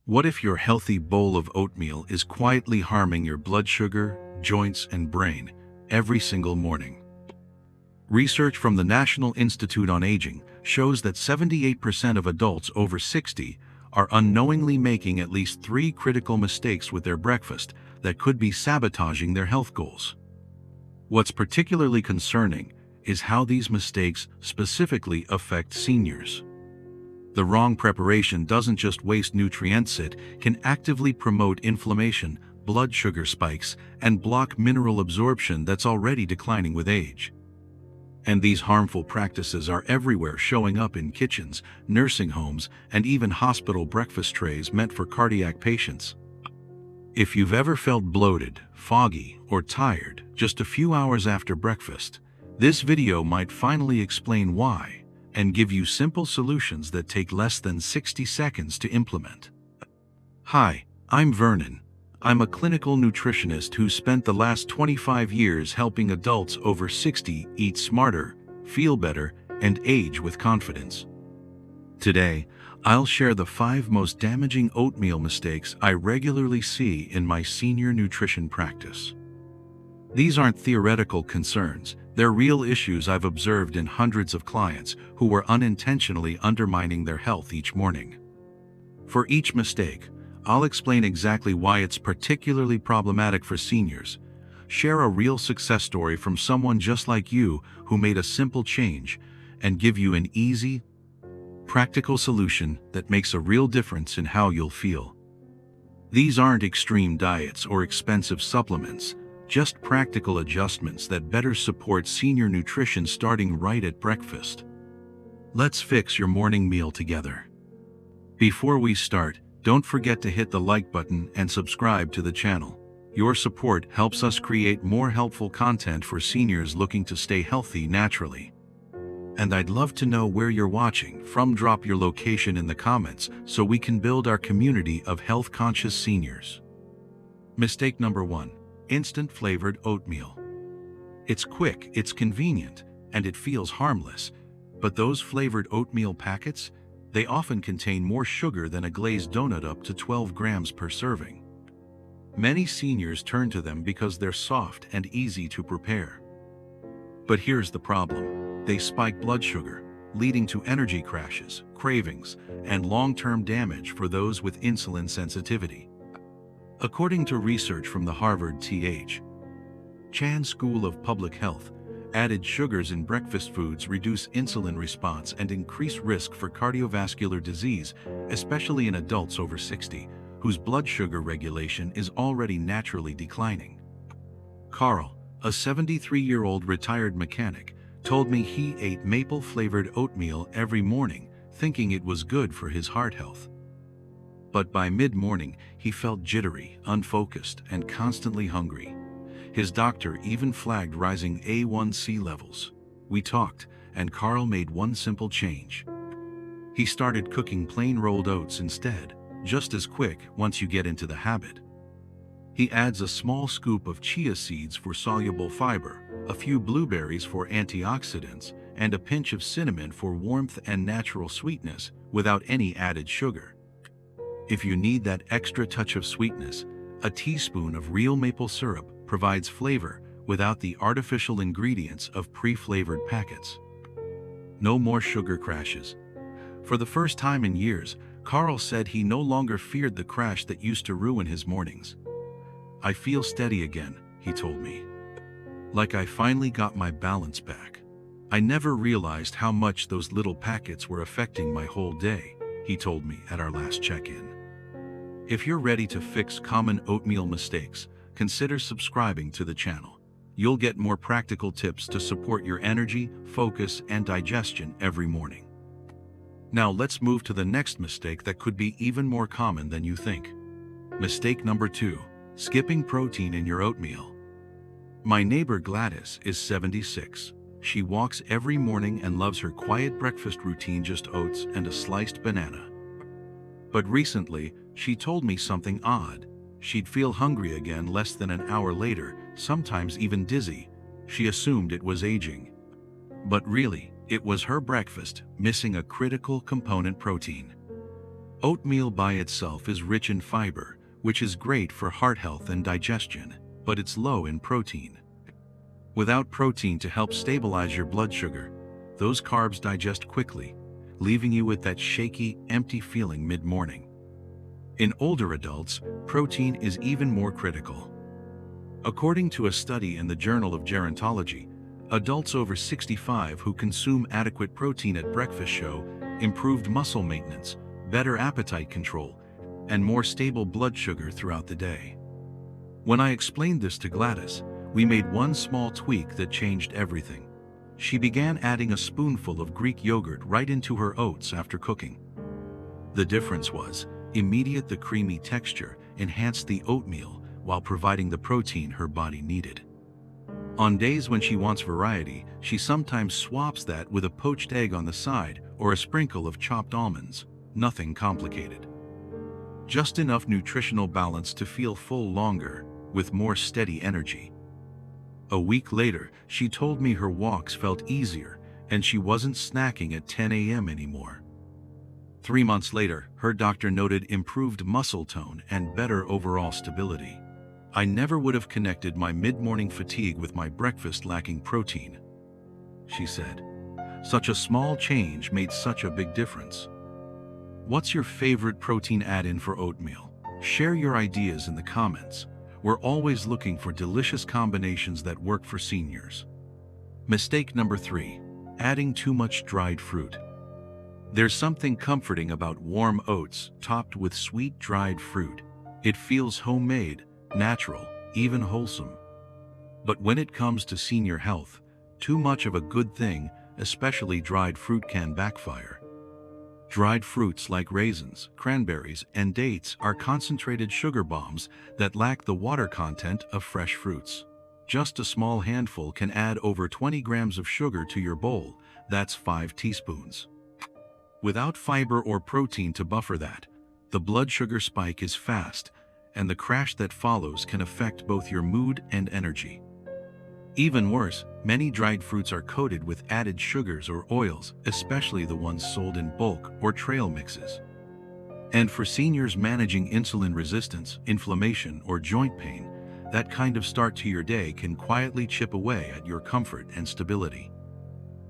What if your healthy bowl of oatmeal is quietly harming your blood sugar, joints, and brain every single morning? Research from the National Institute on Aging shows that 78% of adults over 60 are unknowingly making at least 3 critical mistakes with their breakfast that could be sabotaging their health goals. What's particularly concerning is how these mistakes specifically affect seniors. The wrong preparation doesn't just waste nutrients, it can actively promote inflammation, blood sugar spikes, and block mineral absorption that's already declining with age. And these harmful practices are everywhere, showing up in kitchens, nursing homes, and even hospital breakfast trays meant for cardiac patients. If you've ever felt bloated, foggy, or tired just a few hours after breakfast, this video might finally explain why and give you simple solutions that take less than 60 seconds to implement. Hi, I'm Vernon. I'm a clinical nutritionist who spent the last 25 years helping adults over 60 eat smarter, feel better, and age with confidence. Today, I'll share the 5 most damaging oatmeal mistakes I regularly see in my senior nutrition practice. These aren't theoretical concerns, they're real issues I've observed in hundreds of clients who were unintentionally undermining their health each morning. For each mistake, I'll explain exactly why it's particularly problematic for seniors, share a real success story from someone just like you who made a simple change, and give you an easy, practical solution that makes a real difference in how you'll feel. These aren't extreme diets or expensive supplements, just practical adjustments that better support senior nutrition starting right at breakfast. Let's fix your morning meal together. Before we start, don't forget to hit the like button and subscribe to the channel. Your support helps us create more helpful content for seniors looking to stay healthy naturally. And I'd love to know where you're watching from. Drop your location in the comments so we can build our community of health-conscious seniors. Mistake number 1. Instant flavored oatmeal. It's quick, it's convenient, and it feels harmless. But those flavored oatmeal packets, they often contain more sugar than a glazed donut, up to 12 grams per serving. Many seniors turn to them because they're soft and easy to prepare. But here's the problem. They spike blood sugar, leading to energy crashes, cravings, and long-term damage for those with insulin sensitivity. According to research from the Harvard T.H. Chan School of Public Health, added sugars in breakfast foods reduce insulin response and increase risk for cardiovascular disease, especially in adults over 60, whose blood sugar regulation is already naturally declining. Carl, a 73-year-old retired mechanic, told me he ate maple-flavored oatmeal every morning, thinking it was good for his heart health. But by mid-morning, he felt jittery, unfocused, and constantly hungry. His doctor even flagged rising A1C levels. We talked, and Carl made one simple change. He started cooking plain rolled oats instead, just as quick once you get into the habit. He adds a small scoop of chia seeds for soluble fiber, a few blueberries for antioxidants, and a pinch of cinnamon for warmth and natural sweetness, without any added sugar. If you need that extra touch of sweetness, a teaspoon of real maple syrup provides flavor without the artificial ingredients of pre-flavored packets. No more sugar crashes. For the first time in years, Carl said he no longer feared the crash that used to ruin his mornings. "I feel steady again," he told me. "Like I finally got my balance back. I never realized how much those little packets were affecting my whole day," he told me at our last check-in. If you're ready to fix common oatmeal mistakes, consider subscribing to the channel. You'll get more practical tips to support your energy, focus, and digestion every morning. Now let's move to the next mistake that could be even more common than you think. Mistake number 2. Skipping protein in your oatmeal. My neighbor Gladys is 76. She walks every morning and loves her quiet breakfast routine, just oats and a sliced banana. But recently, she told me something odd. She'd feel hungry again less than an hour later, sometimes even dizzy. She assumed it was aging. But really, it was her breakfast missing a critical component: protein. Oatmeal by itself is rich in fiber, which is great for heart health and digestion, but it's low in protein. Without protein to help stabilize your blood sugar, those carbs digest quickly, leaving you with that shaky, empty feeling mid-morning. In older adults, protein is even more critical. According to a study in the Journal of Gerontology, adults over 65 who consume adequate protein at breakfast show improved muscle maintenance, better appetite control, and more stable blood sugar throughout the day. When I explained this to Gladys, we made one small tweak that changed everything. She began adding a spoonful of Greek yogurt right into her oats after cooking. The difference was immediate. The creamy texture enhanced the oatmeal while providing the protein her body needed. On days when she wants variety, she sometimes swaps that with a poached egg on the side or a sprinkle of chopped almonds. Nothing complicated. Just enough nutritional balance to feel full longer, with more steady energy. A week later, she told me her walks felt easier and she wasn't snacking at 10 a.m. anymore. 3 months later, her doctor noted improved muscle tone and better overall stability. I never would have connected my mid-morning fatigue with my breakfast lacking protein, she said. Such a small change made such a big difference. What's your favorite protein add-in for oatmeal? Share your ideas in the comments. We're always looking for delicious combinations that work for seniors. Mistake number 3, adding too much dried fruit. There's something comforting about warm oats topped with sweet dried fruit. It feels homemade, natural, even wholesome. But when it comes to senior health, too much of a good thing, especially dried fruit, can backfire. Dried fruits like raisins, cranberries, and dates are concentrated sugar bombs that lack the water content of fresh fruits. Just a small handful can add over 20 grams of sugar to your bowl. That's 5 teaspoons. Without fiber or protein to buffer that, the blood sugar spike is fast, and the crash that follows can affect both your mood and energy. Even worse, many dried fruits are coated with added sugars or oils, especially the ones sold in bulk or trail mixes. And for seniors managing insulin resistance, inflammation, or joint pain, that kind of start to your day can quietly chip away at your comfort and stability.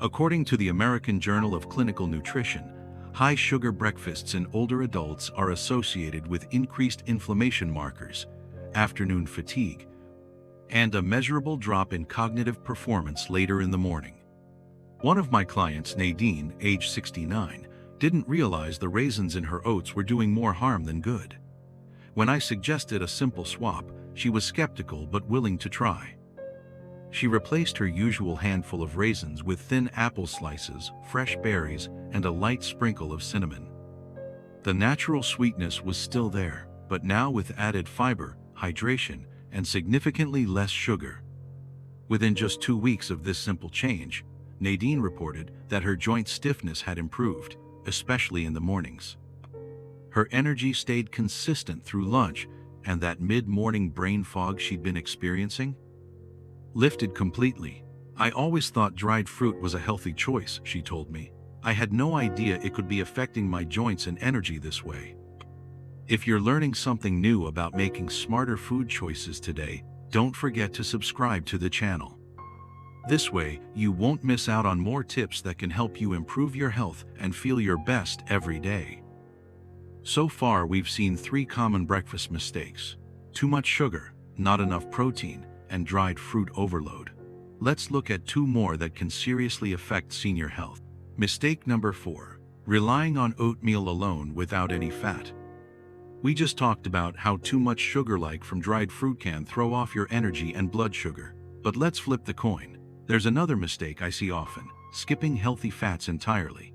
According to the American Journal of Clinical Nutrition, high sugar breakfasts in older adults are associated with increased inflammation markers, afternoon fatigue, and a measurable drop in cognitive performance later in the morning. One of my clients, Nadine, age 69, didn't realize the raisins in her oats were doing more harm than good. When I suggested a simple swap, she was skeptical but willing to try. She replaced her usual handful of raisins with thin apple slices, fresh berries, and a light sprinkle of cinnamon. The natural sweetness was still there, but now with added fiber, hydration, and significantly less sugar. Within just 2 weeks of this simple change, Nadine reported that her joint stiffness had improved, especially in the mornings. Her energy stayed consistent through lunch, and that mid-morning brain fog she'd been experiencing lifted completely. I always thought dried fruit was a healthy choice, she told me. I had no idea it could be affecting my joints and energy this way. If you're learning something new about making smarter food choices today, don't forget to subscribe to the channel. This way, you won't miss out on more tips that can help you improve your health and feel your best every day. So far, we've seen 3 common breakfast mistakes: too much sugar, not enough protein, and dried fruit overload. Let's look at 2 more that can seriously affect senior health. Mistake number 4, relying on oatmeal alone without any fat. We just talked about how too much sugar like from dried fruit can throw off your energy and blood sugar. But let's flip the coin. There's another mistake I see often: skipping healthy fats entirely.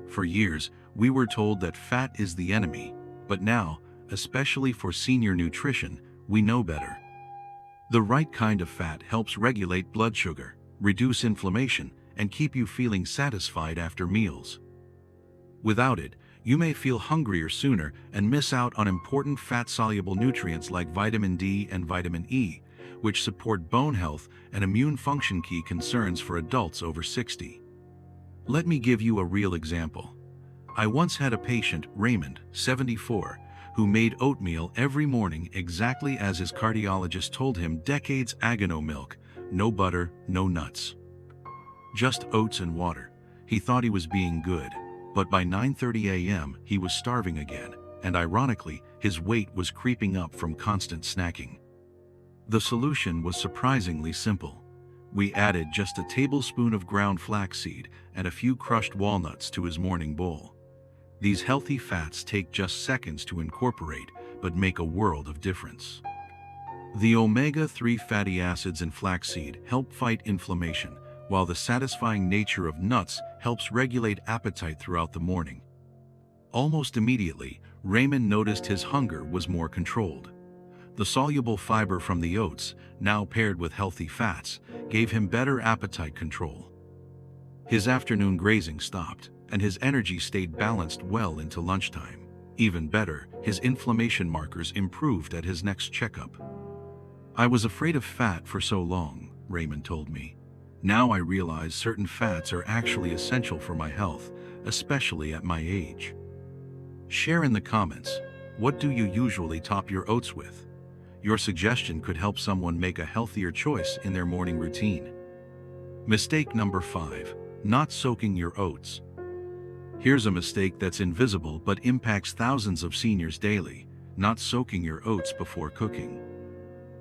For years, we were told that fat is the enemy, but now, especially for senior nutrition, we know better. The right kind of fat helps regulate blood sugar, reduce inflammation, and keep you feeling satisfied after meals. Without it, you may feel hungrier sooner and miss out on important fat-soluble nutrients like vitamin D and vitamin E, which support bone health and immune function, key concerns for adults over 60. Let me give you a real example. I once had a patient, Raymond, 74, who made oatmeal every morning exactly as his cardiologist told him decades ago: milk, no butter, no nuts. Just oats and water. He thought he was being good, but by 9:30 a.m. he was starving again, and ironically, his weight was creeping up from constant snacking. The solution was surprisingly simple. We added just a tablespoon of ground flaxseed and a few crushed walnuts to his morning bowl. These healthy fats take just seconds to incorporate, but make a world of difference. The omega-3 fatty acids in flaxseed help fight inflammation, while the satisfying nature of nuts helps regulate appetite throughout the morning. Almost immediately, Raymond noticed his hunger was more controlled. The soluble fiber from the oats, now paired with healthy fats, gave him better appetite control. His afternoon grazing stopped, and his energy stayed balanced well into lunchtime. Even better, his inflammation markers improved at his next checkup. "I was afraid of fat for so long," Raymond told me. "Now I realize certain fats are actually essential for my health, especially at my age." Share in the comments, what do you usually top your oats with? Your suggestion could help someone make a healthier choice in their morning routine. Mistake number 5, not soaking your oats. Here's a mistake that's invisible but impacts thousands of seniors daily: not soaking your oats before cooking.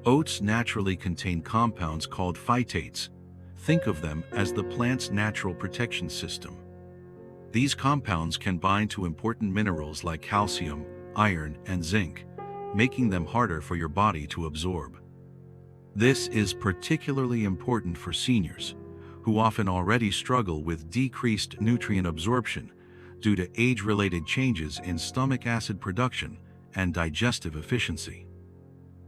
Oats naturally contain compounds called phytates. Think of them as the plant's natural protection system. These compounds can bind to important minerals like calcium, iron, and zinc, making them harder for your body to absorb. This is particularly important for seniors, who often already struggle with decreased nutrient absorption due to age-related changes in stomach acid production and digestive efficiency.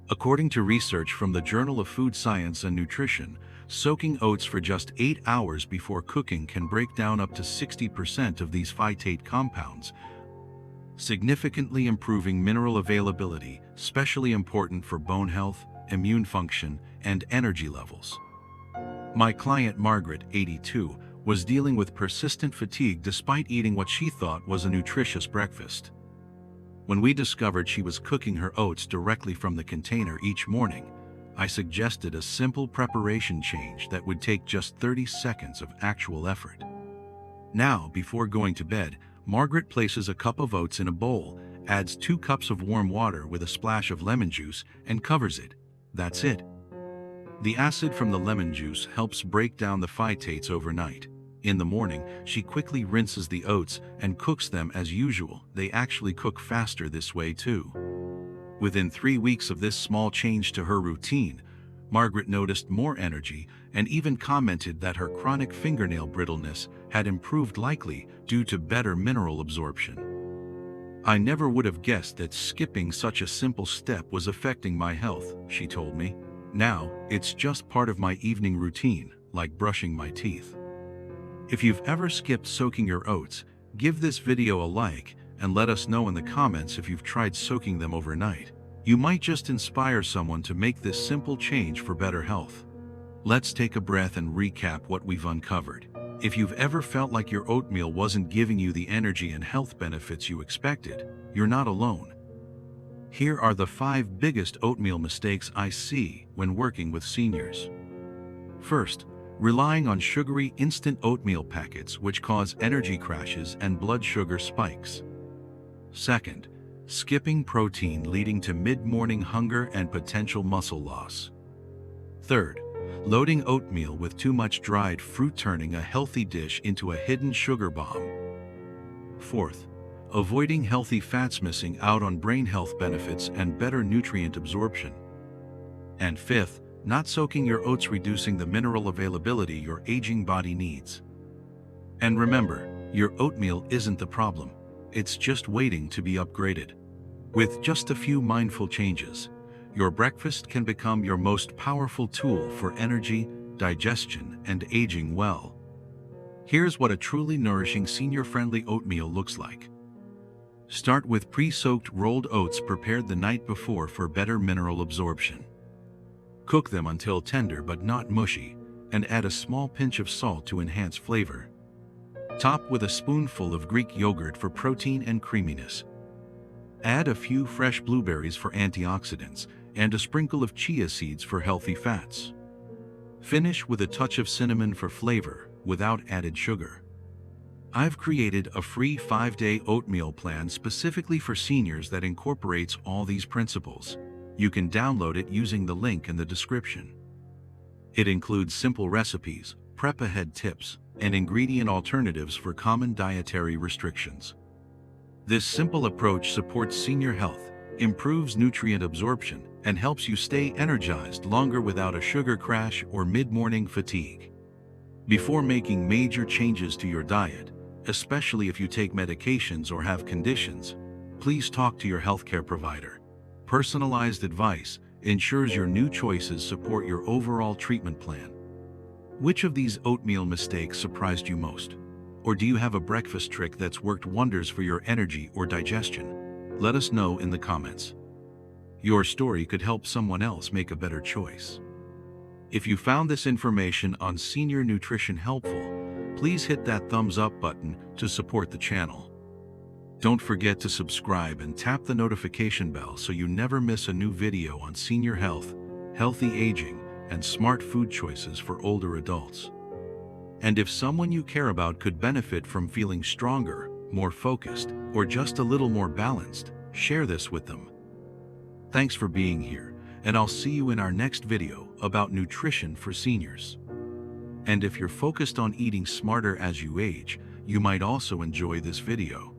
According to research from the Journal of Food Science and Nutrition, soaking oats for just 8 hours before cooking can break down up to 60% of these phytate compounds, significantly improving mineral availability, especially important for bone health, immune function, and energy levels. My client Margaret, 82, was dealing with persistent fatigue despite eating what she thought was a nutritious breakfast. When we discovered she was cooking her oats directly from the container each morning, I suggested a simple preparation change that would take just 30 seconds of actual effort. Now, before going to bed, Margaret places a cup of oats in a bowl, adds 2 cups of warm water with a splash of lemon juice, and covers it. That's it. The acid from the lemon juice helps break down the phytates overnight. In the morning, she quickly rinses the oats and cooks them as usual. They actually cook faster this way too. Within 3 weeks of this small change to her routine, Margaret noticed more energy and even commented that her chronic fingernail brittleness had improved, likely due to better mineral absorption. "I never would have guessed that skipping such a simple step was affecting my health," she told me. "Now, it's just part of my evening routine, like brushing my teeth." If you've ever skipped soaking your oats, give this video a like and let us know in the comments if you've tried soaking them overnight. You might just inspire someone to make this simple change for better health. Let's take a breath and recap what we've uncovered. If you've ever felt like your oatmeal wasn't giving you the energy and health benefits you expected, you're not alone. Here are the 5 biggest oatmeal mistakes I see when working with seniors. First, relying on sugary instant oatmeal packets, which cause energy crashes and blood sugar spikes. Second, skipping protein, leading to mid-morning hunger and potential muscle loss. Third, loading oatmeal with too much dried fruit, turning a healthy dish into a hidden sugar bomb. Fourth, avoiding healthy fats, missing out on brain health benefits and better nutrient absorption. And fifth, not soaking your oats, reducing the mineral availability your aging body needs. And remember, your oatmeal isn't the problem. It's just waiting to be upgraded. With just a few mindful changes, your breakfast can become your most powerful tool for energy, digestion, and aging well. Here's what a truly nourishing, senior-friendly oatmeal looks like. Start with pre-soaked rolled oats prepared the night before for better mineral absorption. Cook them until tender but not mushy, and add a small pinch of salt to enhance flavor. Top with a spoonful of Greek yogurt for protein and creaminess. Add a few fresh blueberries for antioxidants and a sprinkle of chia seeds for healthy fats. Finish with a touch of cinnamon for flavor without added sugar. I've created a free 5-day oatmeal plan specifically for seniors that incorporates all these principles. You can download it using the link in the description. It includes simple recipes, prep-ahead tips, and ingredient alternatives for common dietary restrictions. This simple approach supports senior health, improves nutrient absorption, and helps you stay energized longer without a sugar crash or mid-morning fatigue. Before making major changes to your diet, especially if you take medications or have conditions, please talk to your healthcare provider. Personalized advice ensures your new choices support your overall treatment plan. Which of these oatmeal mistakes surprised you most? Or do you have a breakfast trick that's worked wonders for your energy or digestion? Let us know in the comments. Your story could help someone else make a better choice. If you found this information on senior nutrition helpful, please hit that thumbs up button to support the channel. Don't forget to subscribe and tap the notification bell so you never miss a new video on senior health, healthy aging, and smart food choices for older adults. And if someone you care about could benefit from feeling stronger, more focused, or just a little more balanced, share this with them. Thanks for being here, and I'll see you in our next video about nutrition for seniors. And if you're focused on eating smarter as you age, you might also enjoy this video.